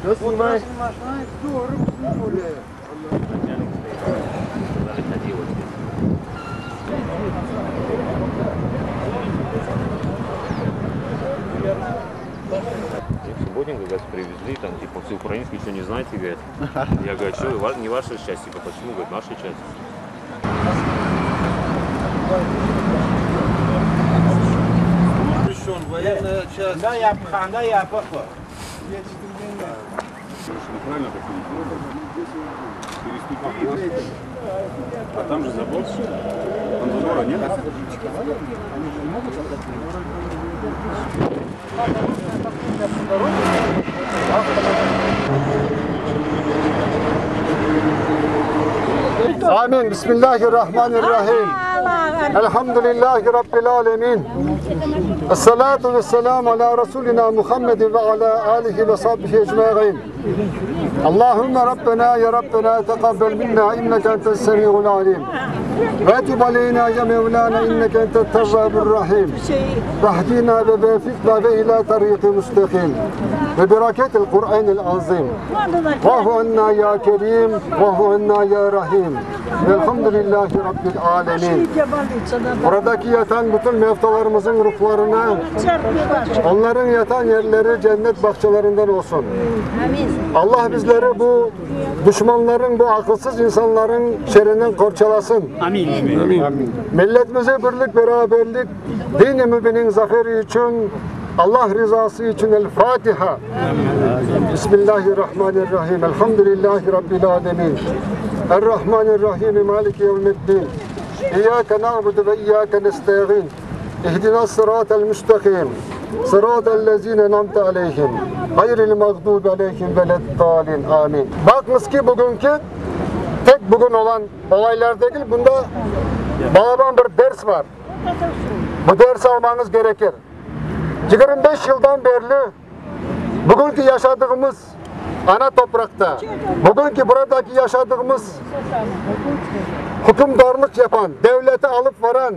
Что снимаешь? Субботника, говорит, привезли, там, типа, все украинские, ничего не знаете, говорит. Я говорю, что, не ваша часть, типа, почему, говорит, наша часть. Военная часть. Да, я пханда, я похож. Неправильно так переступили. А там же забор. Там забора нет? Amin. Bismillahirrahmanirrahim. Elhamdülillahi Rabbil alemin. Esselatu vesselamu ala Resulina Muhammedin ve ala alihi ve sahbihi ecma'in. Allahümme Rabbena ya Rabbena tekabbel minna inneke entes semi'ul alim. Ve tub aleyna ya Mevlana inneke entet tevvabur rahim. Vahdina ve vefikna ve ila tariqi müstakim. Ve beraketil Kur'anil azim. Vahu enna ya kerim, vahu enna ya rahim. Elhamdülillahi Rabbil alemin. Buradaki yatan bütün mevtalarımızın ruhlarına, onların yatan yerleri cennet bahçelerinden olsun. Allah bizleri bu düşmanların, bu akılsız insanların şerrinden korçalasın. Amin. Amin. Milletimize birlik, beraberlik, din-i mübinin zaferi için, Allah rızası için El Fatiha. Bismillahirrahmanirrahim. Elhamdülillahi Rabbil alemin. Errahmanirrahim. Maliki yevmiddin. İyyâke na'budu ve iyyâke nesta'in. İhdina's sıratal müstakim. Sıratal lezîne en'amte aleyhim. Gayril mağdûbi aleyhim veleddâlin. Amin. Bakınız ki bugünkü tek bugün olan olaylar değil, bunda bağlanan bir ders var. Bu dersi almanız gerekir. 25 yıldan beri bugünkü yaşadığımız ana toprakta, bugünkü buradaki yaşadığımız hükümdarlık yapan, devleti alıp varan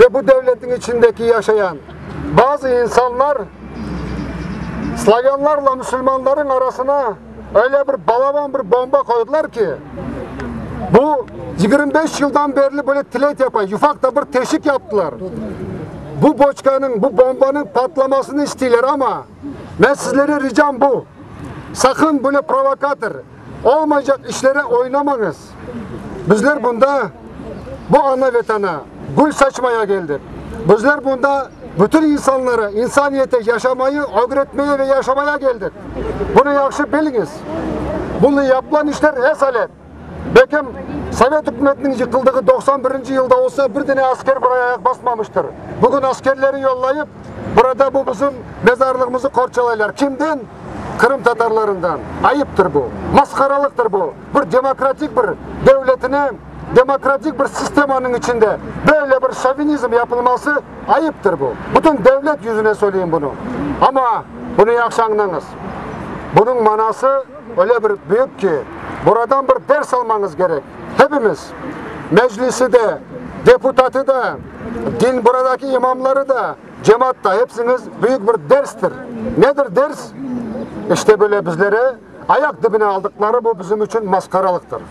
ve bu devletin içindeki yaşayan bazı insanlar Slavyanlarla Müslümanların arasına öyle bir balaban bir bomba koydular ki bu 25 yıldan beri böyle tilet yapan, ufak da bir teşvik yaptılar. Bu boçkanın, bu bombanın patlamasını istiyorlar ama ben sizlere ricam bu. Sakın böyle provokatör, olmayacak işlere oynamanız. Bizler bunda bu ana vatana gül saçmaya geldik. Bizler bunda bütün insanlara, insaniyete yaşamayı öğretmeye ve yaşamaya geldik. Bunu yaxşı biliniz. Bunu yapılan işler esalet. Bekim Sovet hükümetinin yıkıldığı 91. yılda olsa bir tane asker buraya ayak basmamıştır. Bugün askerleri yollayıp burada bu bizim mezarlığımızı korçalaylar. Kimden? Kırım Tatarlarından. Ayıptır bu. Maskaralıktır bu. Bir demokratik bir devletine, demokratik bir sistemanın içinde böyle bir şovinizm yapılması ayıptır bu. Bütün devlet yüzüne söyleyeyim bunu. Ama bunu yaxşı anlayınız. Bunun manası öyle bir büyük ki buradan bir ders almanız gerek. Hepimiz, meclisi de, deputatı da, din buradaki imamları da, cemaat da hepsiniz büyük bir derstir. Nedir ders? İşte böyle bizlere ayak dibine aldıkları bu bizim için maskaralıktır.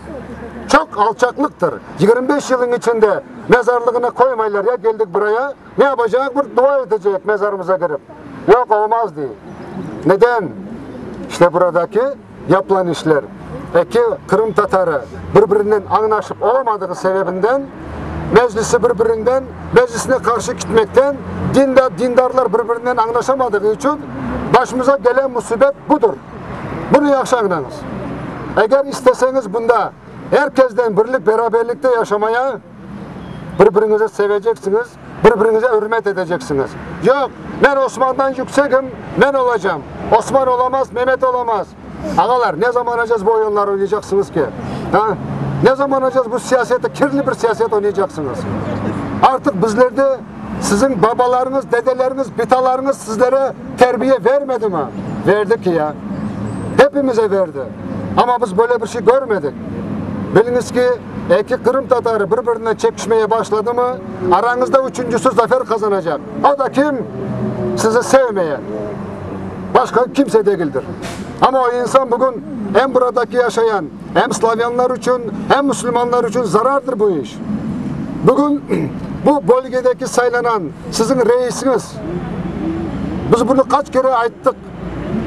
Çok alçaklıktır. 25 yılın içinde mezarlığına koymaylar ya geldik buraya. Ne yapacak? Bir dua edecek mezarımıza girip. Yok olmaz diye. Neden? İşte buradaki yapılan işler. Peki Kırım Tatarı birbirinden anlaşıp olamadığı sebebinden meclisine karşı gitmekten dindarlar birbirinden anlaşamadığı için başımıza gelen musibet budur. Bunu yaxşı anlayınız. Eğer isteseniz bunda herkesten birlik beraberlikte yaşamaya birbirinizi seveceksiniz, birbirinize hürmet edeceksiniz. Yok, ben Osman'dan yüksekim, ben olacağım. Osman olamaz, Mehmet olamaz. Ağalar ne zaman oynayacağız bu oyunları oynayacaksınız ki? Ha? Ne zaman oynayacağız bu siyasete, kirli bir siyaset oynayacaksınız? Artık bizlerde sizin babalarınız, dedeleriniz, bitalarınız sizlere terbiye vermedi mi? Verdi ki ya. Hepimize verdi. Ama biz böyle bir şey görmedik. Biliniz ki iki Kırım Tatarı birbirine çekişmeye başladı mı aranızda üçüncüsü zafer kazanacak. O da kim? Sizi sevmeyen. Başka kimse değildir. Ama o insan bugün hem buradaki yaşayan, hem Slavyanlar için, hem Müslümanlar için zarardır bu iş. Bugün bu bölgedeki saylanan sizin reisiniz. Biz bunu kaç kere ayttık.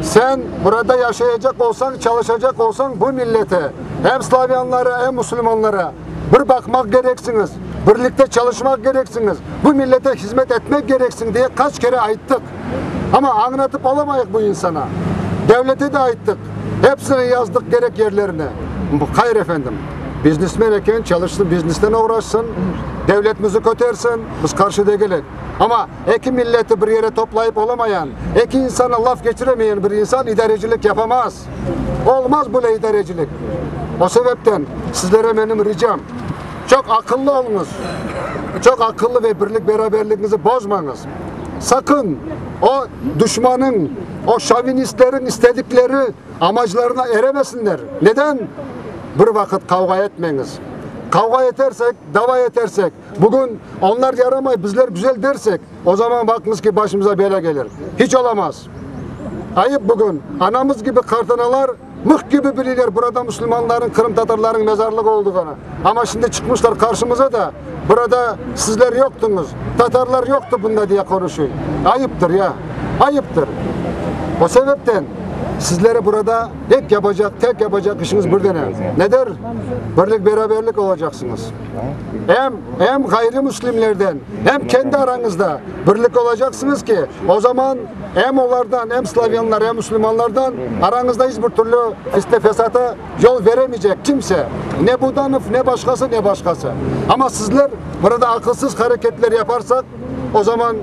Sen burada yaşayacak olsan, çalışacak olsan bu millete, hem Slavyanlara hem Müslümanlara bir bakmak gereksiniz. Birlikte çalışmak gereksiniz. Bu millete hizmet etmek gereksin diye kaç kere ayttık. Ama anlatıp alamayız bu insana. Devlete de ayttık. Hepsini yazdık gerek yerlerine. Hayır efendim. Biznesmen eken çalışsın, biznesten uğraşsın, devletimizi kötersin, biz karşı değiliz. Ama iki milleti bir yere toplayıp olamayan, iki insana laf geçiremeyen bir insan idarecilik yapamaz. Olmaz böyle idarecilik. O sebepten sizlere benim ricam, çok akıllı olunuz. Çok akıllı ve birlik beraberliğinizi bozmanız. Sakın o düşmanın, o şavinistlerin istedikleri amaclarına eremesinler. Neden? Bir vakit kavga etmeniz. Kavga edersek, dava edersek, bugün onlar yaramay, bizler güzel dersek, o zaman bakınız ki başımıza bela gelir. Hiç olamaz. Ayıp bugün. Anamız gibi kartanalar, mıh gibi bilirler burada Müslümanların, Kırım Tatarların mezarlığı olduğunu. Ama şimdi çıkmışlar karşımıza da, burada sizler yoktunuz, Tatarlar yoktu bunda diye konuşuyor. Ayıptır ya, ayıptır. O sebepten sizlere burada tek yapacak işiniz bir tane. Nedir? Birlik beraberlik olacaksınız. Hem gayrimüslimlerden hem kendi aranızda birlik olacaksınız ki o zaman hem onlardan hem Slavyanlar hem Müslümanlardan aranızda hiçbir türlü fitne fesata yol veremeyecek kimse. Ne Budanov ne başkası ne başkası. Ama sizler burada akılsız hareketler yaparsak o zaman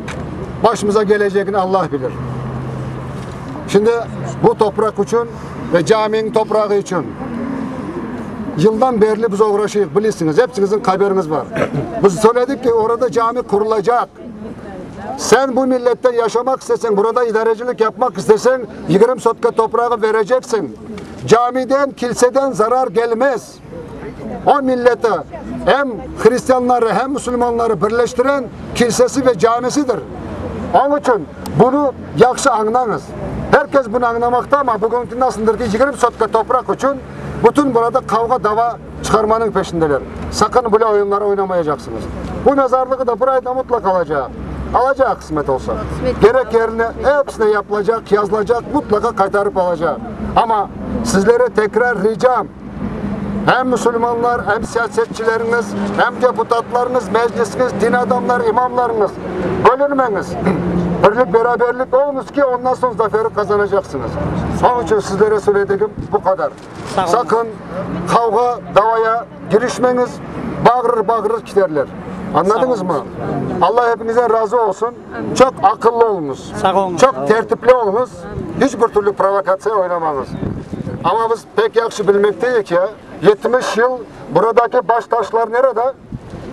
başımıza geleceğini Allah bilir. Şimdi bu toprak için ve caminin toprağı için yıldan beri biz uğraşıyoruz, bilirsiniz. Hepsinizin haberiniz var. Biz söyledik ki orada cami kurulacak. Sen bu milletten yaşamak istesen, burada idarecilik yapmak istesen 20 sotka toprağı vereceksin. Camiden, kiliseden zarar gelmez. O millete hem Hristiyanları hem Müslümanları birleştiren kilisesi ve camisidir. Onun için bunu yaxşı anlayınız. Herkes bunu anlamakta ama bugün nasıldır ki 20 sotka toprak için bütün burada kavga dava çıkarmanın peşindeler. Sakın böyle oyunları oynamayacaksınız. Bu mezarlığı da burayı da mutlaka alacak. Alacak kısmet olsa. Gerek yerine hepsine yapılacak, yazılacak, mutlaka kaytarıp alacak. Ama sizlere tekrar ricam, hem Müslümanlar, hem siyasetçileriniz, hem deputatlarınız, meclisiniz, din adamları, imamlarınız bölünmeniz. Birlik beraberlik olunuz ki ondan sonra zaferi kazanacaksınız. Onun için sizlere söylediğim bu kadar. Sakın kavga, davaya girişmeniz, bağırır giderler. Anladınız mı? Allah hepinize razı olsun. Çok akıllı olunuz. Çok tertipli olunuz. Hiçbir türlü provokasyon oynamanız. Ama biz pek yaxşı bilmekteyiz ki 70 yıl buradaki baş taşlar nerede?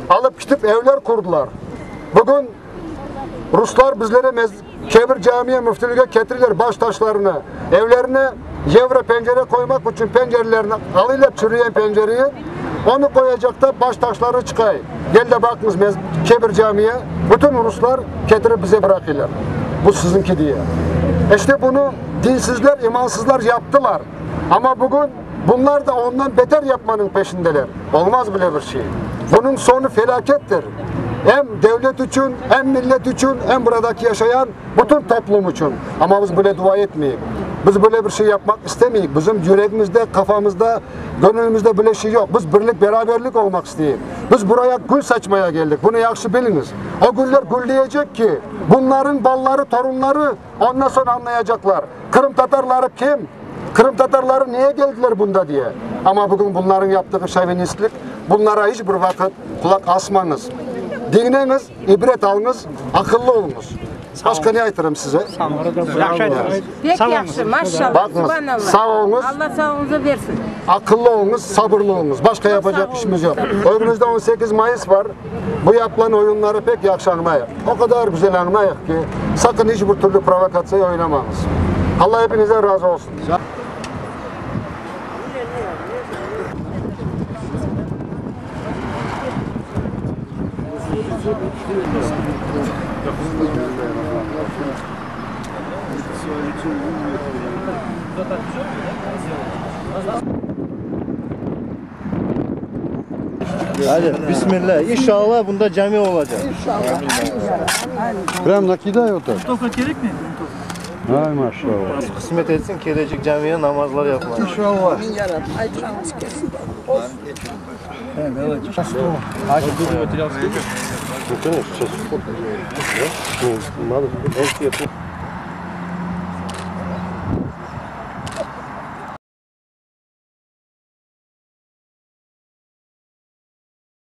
Alıp gidip evler kurdular. Bugün Ruslar bizlere Kebir camiye müftülüğe getirirler baş taşlarını. Evlerine yevre pencere koymak için pencerelerini alıyorlar, çürüyen pencereyi. Onu koyacak da baş taşları çıkıyor. Gel de bakınız Kebir camiye. Bütün Ruslar getirip bize bırakıyorlar. Bu sizinki diye. İşte bunu dinsizler, imansızlar yaptılar. Ama bugün bunlar da ondan beter yapmanın peşindeler. Olmaz bile bir şey. Bunun sonu felakettir. Hem devlet için, hem millet için, hem buradaki yaşayan bütün toplum için. Ama biz böyle dua etmeyiz. Biz böyle bir şey yapmak istemeyiz. Bizim yüreğimizde, kafamızda, gönlümüzde böyle şey yok. Biz birlik, beraberlik olmak isteyiz. Biz buraya gül saçmaya geldik. Bunu yaxşı biliniz. O güller gülleyecek ki bunların balları, torunları ondan sonra anlayacaklar. Kırım Tatarları kim? Kırım Tatarları niye geldiler bunda diye. Ama bugün bunların yaptığı şovinistlik, bunlara hiçbir vakit kulak asmanız. Dinleyiniz, ibret alınız, akıllı olunuz. Başka ne aytırım size? Pek yaxşı, maşallah. Bakınız, sağ olunuz, Allah sağlığınızı versin. akıllı olunuz, sabırlı olunuz. Başka yapacak işimiz yok. Önümüzde 18 Mayıs var. Bu yapılan oyunları pek yaxşı anlayın. O kadar güzel anlayın ki sakın hiçbir türlü provokasyon oynamayınız. Allah hepinize razı olsun. Hadi bismillah. İnşallah bunda cami olacak. Prem nakide yok da. Tokat gerek mi? Hay maşallah. Kısmet etsin gelecek camiye namazlar yapmak. İnşallah. Ну, конечно, сейчас. Надо,